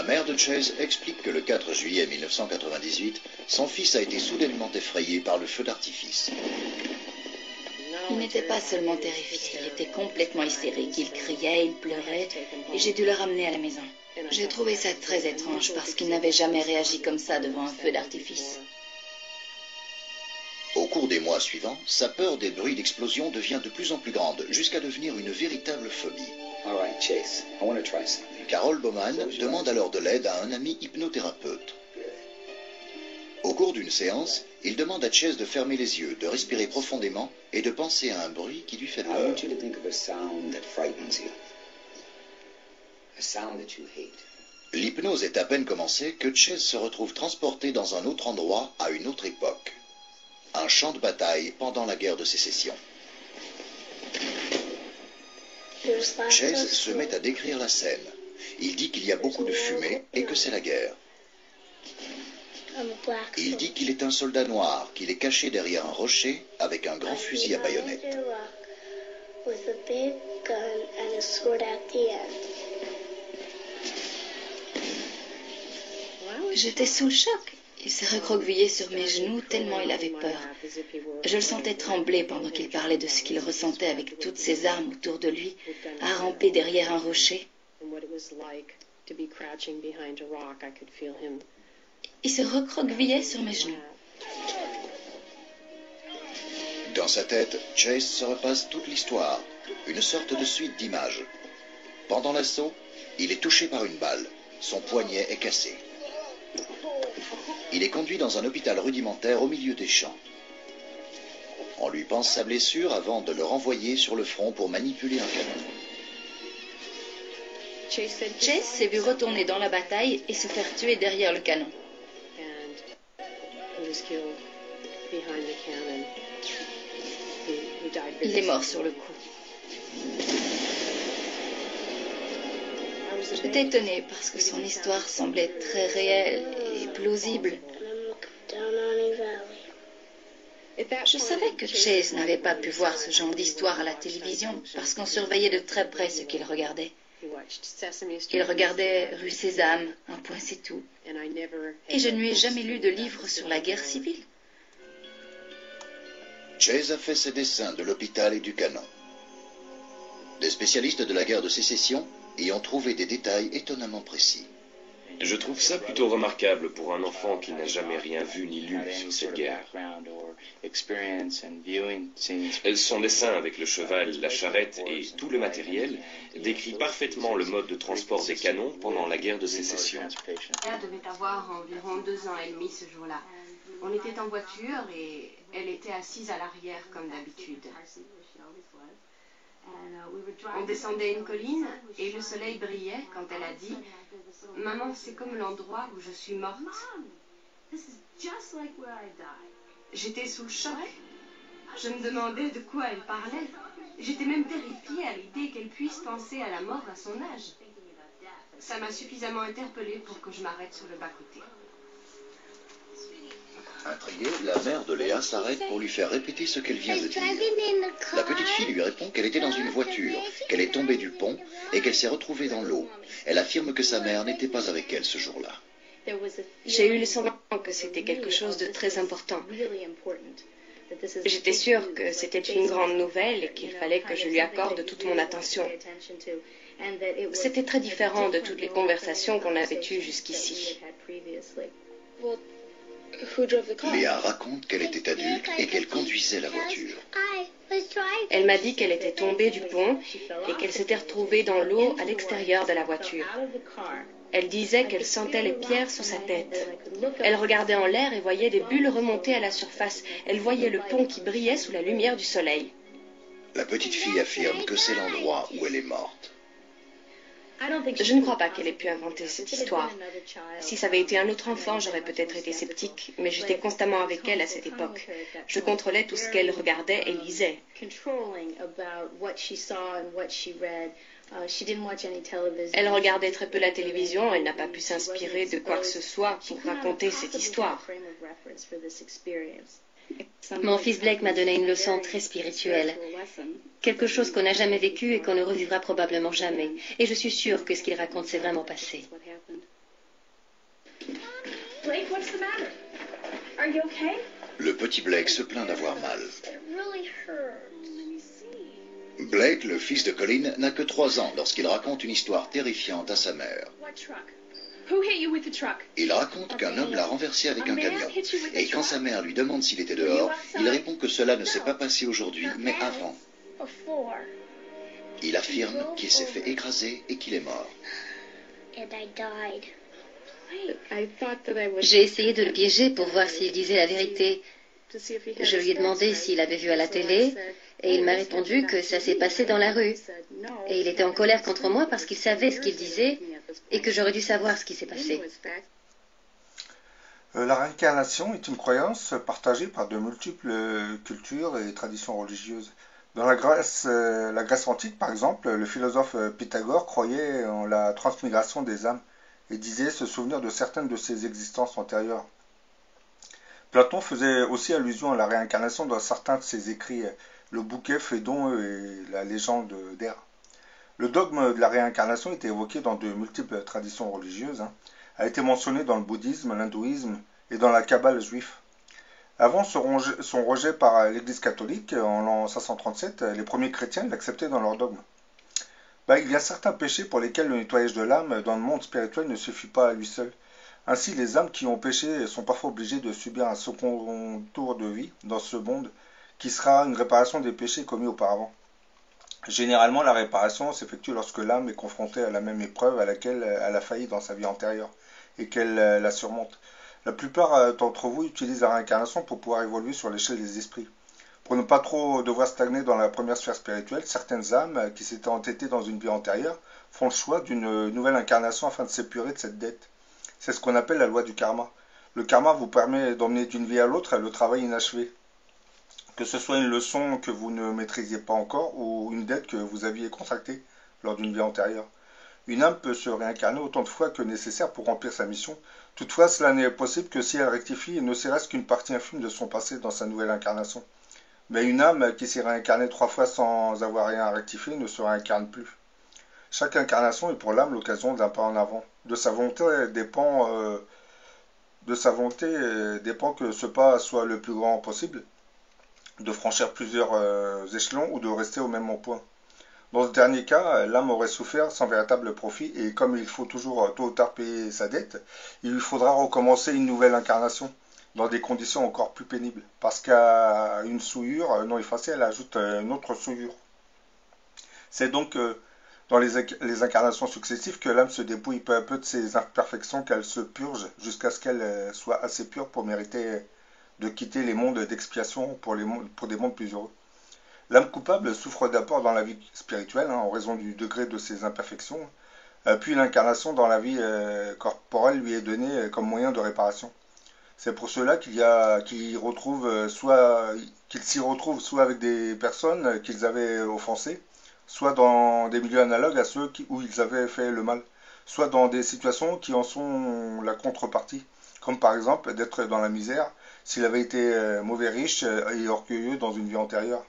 La mère de Chase explique que le 4 juillet 1998, son fils a été soudainement effrayé par le feu d'artifice. Il n'était pas seulement terrifié, il était complètement hystérique. Il criait, il pleurait, et j'ai dû le ramener à la maison. J'ai trouvé ça très étrange parce qu'il n'avait jamais réagi comme ça devant un feu d'artifice. Au cours des mois suivants, sa peur des bruits d'explosion devient de plus en plus grande, jusqu'à devenir une véritable phobie. Carol Bowman demande alors de l'aide à un ami hypnothérapeute. Au cours d'une séance, il demande à Chase de fermer les yeux, de respirer profondément et de penser à un bruit qui lui fait peur. L'hypnose est à peine commencée que Chase se retrouve transporté dans un autre endroit à une autre époque. Un champ de bataille pendant la guerre de sécession. Chase se met à décrire la scène. Il dit qu'il y a beaucoup de fumée et que c'est la guerre. Il dit qu'il est un soldat noir, qu'il est caché derrière un rocher avec un grand fusil à baïonnette. J'étais sous le choc. Il s'est recroquevillé sur mes genoux tellement il avait peur. Je le sentais trembler pendant qu'il parlait de ce qu'il ressentait avec toutes ses armes autour de lui, à ramper derrière un rocher. Il se recroquevillait sur mes genoux. Dans sa tête, Chase se repasse toute l'histoire, une sorte de suite d'images. Pendant l'assaut, il est touché par une balle. Son poignet est cassé. Il est conduit dans un hôpital rudimentaire au milieu des champs. On lui pense sa blessure avant de le renvoyer sur le front pour manipuler un canon. Chase s'est vu retourner dans la bataille et se faire tuer derrière le canon. Il est mort sur le coup. J'étais étonnée parce que son histoire semblait très réelle et plausible. Je savais que Chase n'avait pas pu voir ce genre d'histoire à la télévision parce qu'on surveillait de très près ce qu'il regardait. Il regardait Rue Sésame, Un point c'est tout. Et je ne lui ai jamais lu de livre sur la guerre civile. Chase a fait ses dessins de l'hôpital et du canon. Des spécialistes de la guerre de sécession y ont trouvé des détails étonnamment précis. Je trouve ça plutôt remarquable pour un enfant qui n'a jamais rien vu ni lu sur cette guerre. Son dessin avec le cheval, la charrette et tout le matériel décrit parfaitement le mode de transport des canons pendant la guerre de sécession. Elle devait avoir environ 2 ans et demi ce jour-là. On était en voiture et elle était assise à l'arrière comme d'habitude. On descendait une colline et le soleil brillait quand elle a dit « Maman, c'est comme l'endroit où je suis morte. » J'étais sous le choc. Je me demandais de quoi elle parlait. J'étais même terrifiée à l'idée qu'elle puisse penser à la mort à son âge. Ça m'a suffisamment interpellée pour que je m'arrête sur le bas-côté. Intriguée, la mère de Léa s'arrête pour lui faire répéter ce qu'elle vient de dire. La petite fille lui répond qu'elle était dans une voiture, qu'elle est tombée du pont et qu'elle s'est retrouvée dans l'eau. Elle affirme que sa mère n'était pas avec elle ce jour-là. J'ai eu le sentiment que c'était quelque chose de très important. J'étais sûre que c'était une grande nouvelle et qu'il fallait que je lui accorde toute mon attention. C'était très différent de toutes les conversations qu'on avait eues jusqu'ici. Léa raconte qu'elle était adulte et qu'elle conduisait la voiture. Elle m'a dit qu'elle était tombée du pont et qu'elle s'était retrouvée dans l'eau à l'extérieur de la voiture. Elle disait qu'elle sentait les pierres sous sa tête. Elle regardait en l'air et voyait des bulles remonter à la surface. Elle voyait le pont qui brillait sous la lumière du soleil. La petite fille affirme que c'est l'endroit où elle est morte. Je ne crois pas qu'elle ait pu inventer cette histoire. Si ça avait été un autre enfant, j'aurais peut-être été sceptique, mais j'étais constamment avec elle à cette époque. Je contrôlais tout ce qu'elle regardait et lisait. Elle regardait très peu la télévision, elle n'a pas pu s'inspirer de quoi que ce soit pour raconter cette histoire. Mon fils Blake m'a donné une leçon très spirituelle. Quelque chose qu'on n'a jamais vécu et qu'on ne revivra probablement jamais. Et je suis sûre que ce qu'il raconte s'est vraiment passé. Blake, what's the matter? Are you okay? Le petit Blake se plaint d'avoir mal. Blake, le fils de Colin, n'a que 3 ans lorsqu'il raconte une histoire terrifiante à sa mère. What truck? Who hit you with the truck? Il raconte qu'un homme l'a renversé avec un camion. Et quand sa mère lui demande s'il était dehors, il répond que cela ne s'est pas passé aujourd'hui, mais avant. Il affirme qu'il s'est fait écraser et qu'il est mort. J'ai essayé de le piéger pour voir s'il disait la vérité. Je lui ai demandé s'il avait vu à la télé et il m'a répondu que ça s'est passé dans la rue. Et il était en colère contre moi parce qu'il savait ce qu'il disait et que j'aurais dû savoir ce qui s'est passé. La réincarnation est une croyance partagée par de multiples cultures et traditions religieuses. Dans la Grèce antique, par exemple, le philosophe Pythagore croyait en la transmigration des âmes et disait se souvenir de certaines de ses existences antérieures. Platon faisait aussi allusion à la réincarnation dans certains de ses écrits, le bouquet, Phédon et la légende d'Hère. Le dogme de la réincarnation était évoqué dans de multiples traditions religieuses, a été mentionné dans le bouddhisme, l'hindouisme et dans la kabbale juive. Avant son rejet par l'Église catholique, en l'an 537, les premiers chrétiens l'acceptaient dans leur dogme. Il y a certains péchés pour lesquels le nettoyage de l'âme dans le monde spirituel ne suffit pas à lui seul. Ainsi, les âmes qui ont péché sont parfois obligées de subir un second tour de vie dans ce monde, qui sera une réparation des péchés commis auparavant. Généralement, la réparation s'effectue lorsque l'âme est confrontée à la même épreuve à laquelle elle a failli dans sa vie antérieure, et qu'elle la surmonte. La plupart d'entre vous utilisent la réincarnation pour pouvoir évoluer sur l'échelle des esprits. Pour ne pas trop devoir stagner dans la première sphère spirituelle, certaines âmes qui s'étaient entêtées dans une vie antérieure font le choix d'une nouvelle incarnation afin de s'épurer de cette dette. C'est ce qu'on appelle la loi du karma. Le karma vous permet d'emmener d'une vie à l'autre le travail inachevé. Que ce soit une leçon que vous ne maîtrisiez pas encore ou une dette que vous aviez contractée lors d'une vie antérieure. Une âme peut se réincarner autant de fois que nécessaire pour remplir sa mission. Toutefois, cela n'est possible que si elle rectifie ne serait-ce qu'une partie infime de son passé dans sa nouvelle incarnation. Mais une âme qui s'est réincarnée 3 fois sans avoir rien à rectifier ne se réincarne plus. Chaque incarnation est pour l'âme l'occasion d'un pas en avant. De sa volonté dépend que ce pas soit le plus grand possible, de franchir plusieurs échelons ou de rester au même point. Dans ce dernier cas, l'âme aurait souffert sans véritable profit et comme il faut toujours tôt ou tard payer sa dette, il lui faudra recommencer une nouvelle incarnation dans des conditions encore plus pénibles. Parce qu'à une souillure non effacée, elle ajoute une autre souillure. C'est donc dans les incarnations successives que l'âme se dépouille peu à peu de ses imperfections, qu'elle se purge jusqu'à ce qu'elle soit assez pure pour mériter de quitter les mondes d'expiation pour des mondes plus heureux. L'âme coupable souffre d'abord dans la vie spirituelle, en raison du degré de ses imperfections, puis l'incarnation dans la vie corporelle lui est donnée comme moyen de réparation. C'est pour cela qu'il s'y retrouve soit avec des personnes qu'ils avaient offensées, soit dans des milieux analogues à ceux où ils avaient fait le mal, soit dans des situations qui en sont la contrepartie, comme par exemple d'être dans la misère s'il avait été mauvais riche et orgueilleux dans une vie antérieure.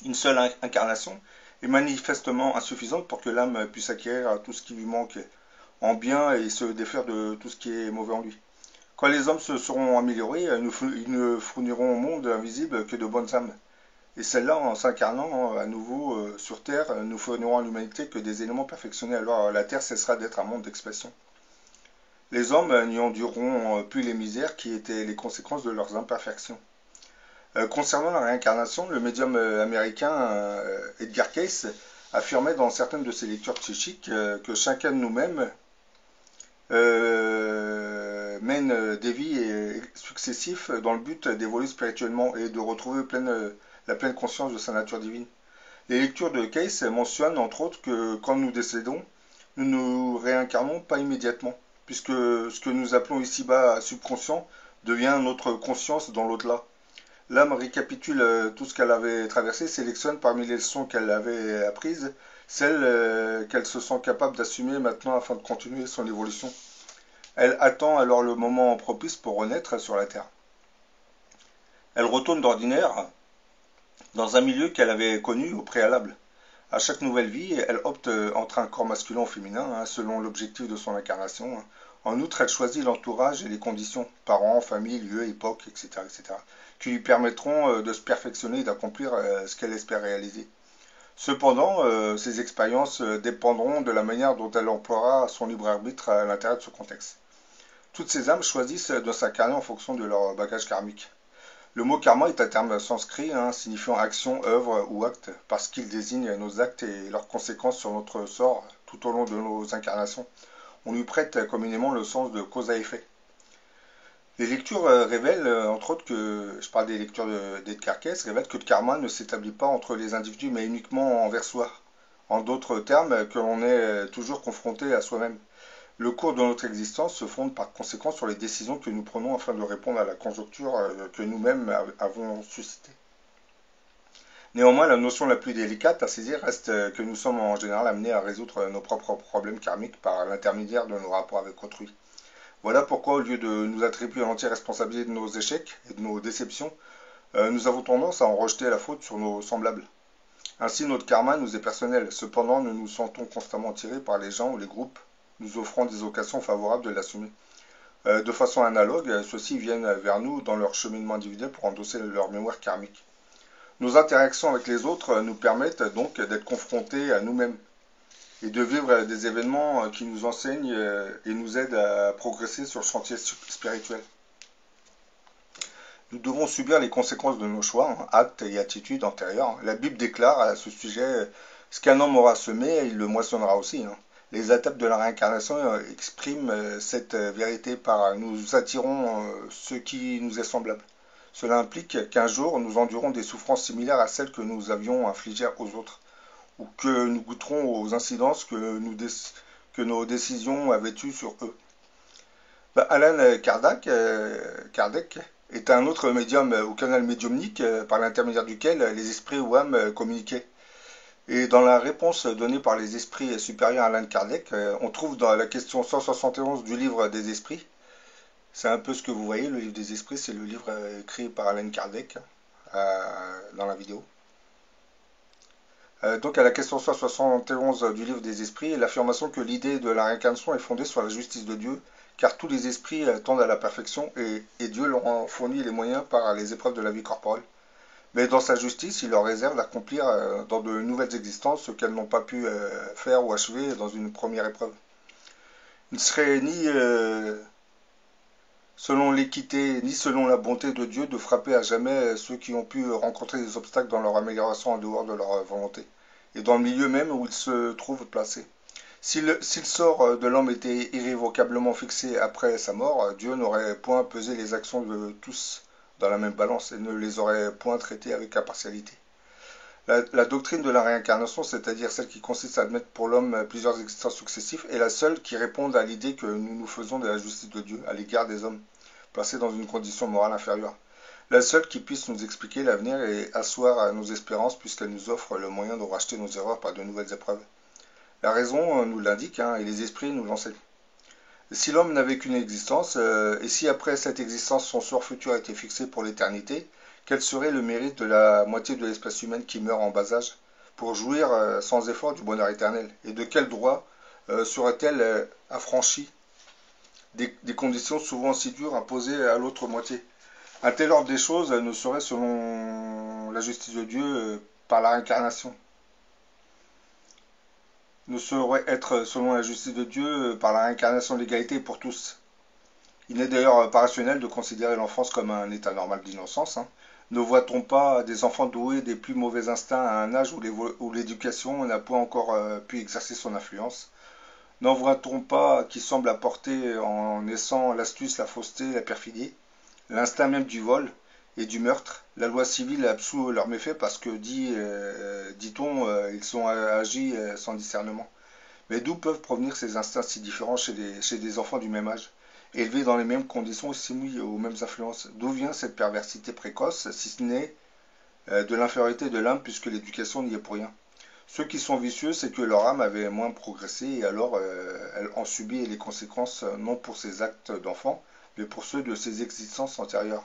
Une seule incarnation est manifestement insuffisante pour que l'âme puisse acquérir tout ce qui lui manque en bien et se défaire de tout ce qui est mauvais en lui. Quand les hommes se seront améliorés, ils ne fourniront au monde invisible que de bonnes âmes. Et celles-là, en s'incarnant à nouveau sur Terre, nous fournirons à l'humanité que des éléments perfectionnés. Alors la Terre cessera d'être un monde d'expression. Les hommes n'y endureront plus les misères qui étaient les conséquences de leurs imperfections. Concernant la réincarnation, le médium américain Edgar Cayce affirmait dans certaines de ses lectures psychiques que chacun de nous-mêmes mène des vies successives dans le but d'évoluer spirituellement et de retrouver la pleine conscience de sa nature divine. Les lectures de Cayce mentionnent entre autres que quand nous décédons, nous ne nous réincarnons pas immédiatement, puisque ce que nous appelons ici-bas subconscient devient notre conscience dans l'au-delà. L'âme récapitule tout ce qu'elle avait traversé, sélectionne parmi les leçons qu'elle avait apprises, celles qu'elle se sent capable d'assumer maintenant afin de continuer son évolution. Elle attend alors le moment propice pour renaître sur la terre. Elle retourne d'ordinaire dans un milieu qu'elle avait connu au préalable. À chaque nouvelle vie, elle opte entre un corps masculin ou féminin, selon l'objectif de son incarnation. En outre, elle choisit l'entourage et les conditions, parents, famille, lieu, époque, etc., qui lui permettront de se perfectionner et d'accomplir ce qu'elle espère réaliser. Cependant, ces expériences dépendront de la manière dont elle emploiera son libre arbitre à l'intérieur de ce contexte. Toutes ces âmes choisissent de s'incarner en fonction de leur bagage karmique. Le mot karma est un terme sanskrit signifiant action, œuvre ou acte, parce qu'il désigne nos actes et leurs conséquences sur notre sort tout au long de nos incarnations. On lui prête communément le sens de cause à effet. Les lectures révèlent, entre autres, je parle des lectures d'Edgar Cayce, révèlent que le karma ne s'établit pas entre les individus, mais uniquement envers soi. En d'autres termes, que l'on est toujours confronté à soi-même. Le cours de notre existence se fonde par conséquent sur les décisions que nous prenons afin de répondre à la conjoncture que nous-mêmes avons suscitée. Néanmoins, la notion la plus délicate à saisir reste que nous sommes en général amenés à résoudre nos propres problèmes karmiques par l'intermédiaire de nos rapports avec autrui. Voilà pourquoi, au lieu de nous attribuer l'entière responsabilité de nos échecs et de nos déceptions, nous avons tendance à en rejeter la faute sur nos semblables. Ainsi, notre karma nous est personnel. Cependant, nous nous sentons constamment tirés par les gens ou les groupes, nous offrant des occasions favorables de l'assumer. De façon analogue, ceux-ci viennent vers nous dans leur cheminement individuel pour endosser leur mémoire karmique. Nos interactions avec les autres nous permettent donc d'être confrontés à nous-mêmes et de vivre des événements qui nous enseignent et nous aident à progresser sur le chantier spirituel. Nous devons subir les conséquences de nos choix, actes et attitudes antérieures. La Bible déclare à ce sujet « Ce qu'un homme aura semé, il le moissonnera aussi ». Les étapes de la réincarnation expriment cette vérité par nous attirons ce qui nous est semblable. Cela implique qu'un jour nous endurons des souffrances similaires à celles que nous avions infligées aux autres, ou que nous goûterons aux incidences que nos décisions avaient eues sur eux. Alan Kardec est un autre médium ou canal médiumnique par l'intermédiaire duquel les esprits ou âmes communiquaient. Et dans la réponse donnée par les esprits supérieurs à Alan Kardec, on trouve dans la question 171 du livre des esprits, c'est un peu ce que vous voyez, le livre des esprits, c'est le livre écrit par Alan Kardec dans la vidéo. Donc à la question 171 du livre des esprits, l'affirmation que l'idée de la réincarnation est fondée sur la justice de Dieu, car tous les esprits tendent à la perfection et Dieu leur en fournit les moyens par les épreuves de la vie corporelle. Mais dans sa justice, il leur réserve d'accomplir dans de nouvelles existences ce qu'elles n'ont pas pu faire ou achever dans une première épreuve. Il ne serait ni selon l'équité, ni selon la bonté de Dieu de frapper à jamais ceux qui ont pu rencontrer des obstacles dans leur amélioration en dehors de leur volonté, et dans le milieu même où ils se trouvent placés. Si le sort de l'homme était irrévocablement fixé après sa mort, Dieu n'aurait point pesé les actions de tous dans la même balance et ne les aurait point traités avec impartialité. La doctrine de la réincarnation, c'est-à-dire celle qui consiste à admettre pour l'homme plusieurs existences successives, est la seule qui réponde à l'idée que nous nous faisons de la justice de Dieu à l'égard des hommes, placés dans une condition morale inférieure. La seule qui puisse nous expliquer l'avenir et asseoir nos espérances puisqu'elle nous offre le moyen de racheter nos erreurs par de nouvelles épreuves. La raison nous l'indique et les esprits nous l'enseignent. Si l'homme n'avait qu'une existence, et si après cette existence son sort futur était fixé pour l'éternité, quel serait le mérite de la moitié de l'espèce humaine qui meurt en bas âge pour jouir sans effort du bonheur éternel? Et de quel droit serait-elle affranchie des conditions souvent si dures imposées à l'autre moitié? Un tel ordre des choses ne serait selon la justice de Dieu par la réincarnation. Ne saurait être, selon la justice de Dieu, par la réincarnation de l'égalité pour tous. Il n'est d'ailleurs pas rationnel de considérer l'enfance comme un état normal d'innocence. Ne voit-on pas des enfants doués des plus mauvais instincts à un âge où l'éducation n'a pas encore pu exercer son influence? N'en voit-on pas qui semblent apporter en naissant l'astuce, la fausseté, la perfidie, l'instinct même du vol et du meurtre? La loi civile absout leurs méfaits parce que, dit-on, ils sont agis sans discernement. Mais d'où peuvent provenir ces instincts si différents chez des enfants du même âge, élevés dans les mêmes conditions et soumis aux mêmes influences? D'où vient cette perversité précoce, si ce n'est de l'infériorité de l'âme, puisque l'éducation n'y est pour rien? Ceux qui sont vicieux, c'est que leur âme avait moins progressé, et alors elle en subit les conséquences non pour ses actes d'enfant, mais pour ceux de ses existences antérieures.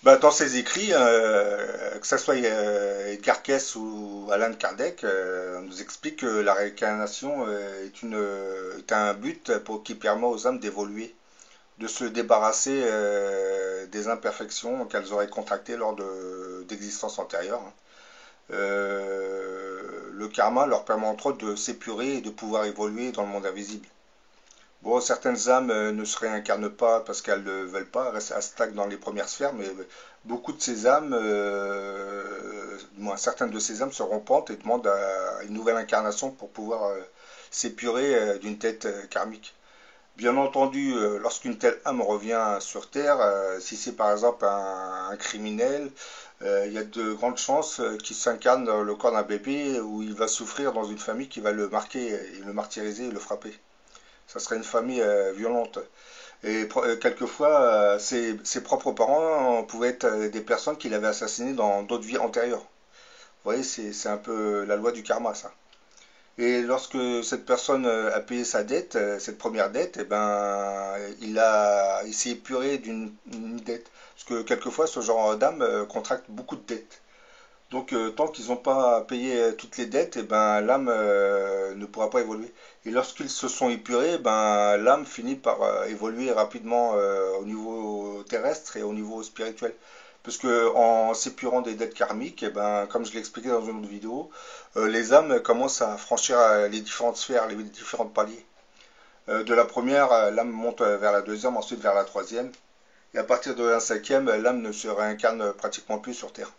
Bah, dans ses écrits, que ce soit Edgar Cayce ou Alan Kardec, on nous explique que la réincarnation est un but qui permet aux âmes d'évoluer, de se débarrasser des imperfections qu'elles auraient contractées lors d'existences antérieures. Le karma leur permet entre autres de s'épurer et de pouvoir évoluer dans le monde invisible. Bon, certaines âmes ne se réincarnent pas parce qu'elles ne veulent pas, elles stagnent dans les premières sphères, mais beaucoup de ces âmes, certaines de ces âmes se repentent et demandent une nouvelle incarnation pour pouvoir s'épurer d'une tête karmique. Bien entendu, lorsqu'une telle âme revient sur Terre, si c'est par exemple un criminel, il y a de grandes chances qu'il s'incarne dans le corps d'un bébé où il va souffrir dans une famille qui va le marquer, et le martyriser et le frapper. Ça serait une famille violente. Et quelquefois, ses propres parents pouvaient être des personnes qu'il avait assassinées dans d'autres vies antérieures. Vous voyez, c'est un peu la loi du karma, ça. Et lorsque cette personne a payé sa dette, cette première dette, eh ben, il s'est épuré d'une dette. Parce que quelquefois, ce genre d'âme contracte beaucoup de dettes. Donc, tant qu'ils n'ont pas payé toutes les dettes, eh ben, l'âme ne pourra pas évoluer. Et lorsqu'ils se sont épurés, ben, l'âme finit par évoluer rapidement au niveau terrestre et au niveau spirituel. Parce que en s'épurant des dettes karmiques, eh ben, comme je l'ai expliqué dans une autre vidéo, les âmes commencent à franchir les différentes sphères, les différents paliers. De la première, l'âme monte vers la deuxième, ensuite vers la troisième. Et à partir de la cinquième, l'âme ne se réincarne pratiquement plus sur Terre.